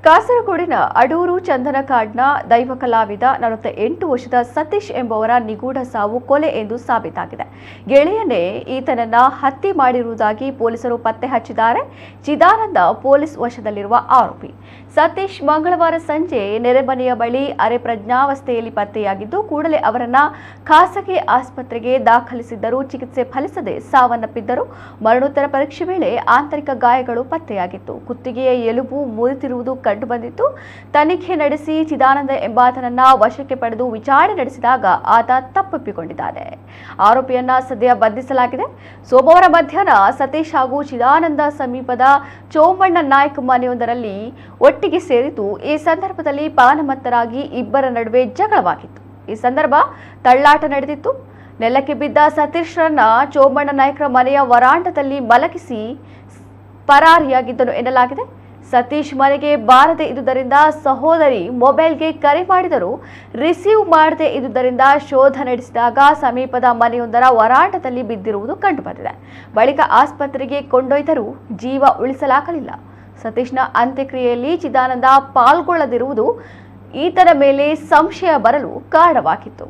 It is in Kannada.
ಕಾಸರಗೋಡಿನ ಅಡೂರು ಚಂದನಕಾಡ್ನ ದೈವ ಕಲಾವಿದ 48 ವರ್ಷದ ಸತೀಶ್ ಎಂಬುವರ ನಿಗೂಢ ಸಾವು ಕೊಲೆ ಎಂದು ಸಾಬೀತಾಗಿದೆ. ಗೆಳೆಯನೇ ಈತನನ್ನ ಹತ್ಯೆ ಮಾಡಿರುವುದಾಗಿ ಪೊಲೀಸರು ಪತ್ತೆ ಹಚ್ಚಿದ್ದಾರೆ. ಚಿದಾನಂದ ಪೊಲೀಸ್ ವಶದಲ್ಲಿರುವ ಆರೋಪಿ. ಸತೀಶ್ ಮಂಗಳವಾರ ಸಂಜೆ ನೆರೆಮನೆಯ ಬಳಿ ಅರೆ ಪ್ರಜ್ಞಾವಸ್ಥೆಯಲ್ಲಿ ಪತ್ತೆಯಾಗಿದ್ದು, ಕೂಡಲೇ ಅವರನ್ನ ಖಾಸಗಿ ಆಸ್ಪತ್ರೆಗೆ ದಾಖಲಿಸಿದ್ದರೂ ಚಿಕಿತ್ಸೆ ಫಲಿಸದೆ ಸಾವನ್ನಪ್ಪಿದ್ದರು. ಮರಣೋತ್ತರ ಪರೀಕ್ಷೆ ವೇಳೆ ಆಂತರಿಕ ಗಾಯಗಳು ಪತ್ತೆಯಾಗಿತ್ತು. ಕುತ್ತಿಗೆಯ ಎಲುಬು ಮುರಿದಿರುವುದು ಕಂಡುಬಂದಿತ್ತು. ತನಿಖೆ ನಡೆಸಿ ಚಿದಾನಂದ ಎಂಬಾತನನ್ನ ವಶಕ್ಕೆ ಪಡೆದು ವಿಚಾರಣೆ ನಡೆಸಿದಾಗ ಆತ ತಪ್ಪೊಪ್ಪಿಕೊಂಡಿದ್ದಾನೆ. ಆರೋಪಿಯನ್ನ ಸದ್ಯ ಬಂಧಿಸಲಾಗಿದೆ. ಸೋಮವಾರ ಮಧ್ಯಾಹ್ನ ಸತೀಶ್ ಹಾಗೂ ಚಿದಾನಂದ ಸಮೀಪದ ಚೋಮಣ್ಣ ನಾಯ್ಕ ಮನೆಯೊಂದರಲ್ಲಿ ಒಟ್ಟಿಗೆ ಸೇರಿದ್ದು, ಈ ಸಂದರ್ಭದಲ್ಲಿ ಪಾನಮತ್ತರಾಗಿ ಇಬ್ಬರ ನಡುವೆ ಜಗಳವಾಗಿತ್ತು. ಈ ಸಂದರ್ಭ ತಳ್ಳಾಟ ನಡೆದಿತ್ತು. ನೆಲಕ್ಕೆ ಬಿದ್ದ ಸತೀಶ್ರನ್ನ ಚೋಮಣ್ಣ ನಾಯ್ಕರ ಮನೆಯ ವರಾಂಡದಲ್ಲಿ ಮಲಗಿಸಿ ಪರಾರಿಯಾಗಿದ್ದನು ಎನ್ನಲಾಗಿದೆ. ಸತೀಶ್ ಮನೆಗೆ ಬಾರದೆ ಇದ್ದುದರಿಂದ ಸಹೋದರಿ ಮೊಬೈಲ್ಗೆ ಕರೆ ಮಾಡಿದರೂ ರಿಸೀವ್ ಮಾಡದೆ ಇದ್ದುದರಿಂದ ಶೋಧ ನಡೆಸಿದಾಗ ಸಮೀಪದ ಮನೆಯೊಂದರ ವರಾಂಡದಲ್ಲಿ ಬಿದ್ದಿರುವುದು ಕಂಡುಬಂದಿದೆ. ಬಳಿಕ ಆಸ್ಪತ್ರೆಗೆ ಕೊಂಡೊಯ್ದರೂ ಜೀವ ಉಳಿಸಲಾಗಲಿಲ್ಲ. ಸತೀಶ್ನ ಅಂತ್ಯಕ್ರಿಯೆಯಲ್ಲಿ ಚಿದಾನಂದ ಪಾಲ್ಗೊಳ್ಳದಿರುವುದು ಈತನ ಮೇಲೆ ಸಂಶಯ ಬರಲು ಕಾರಣವಾಗಿತ್ತು.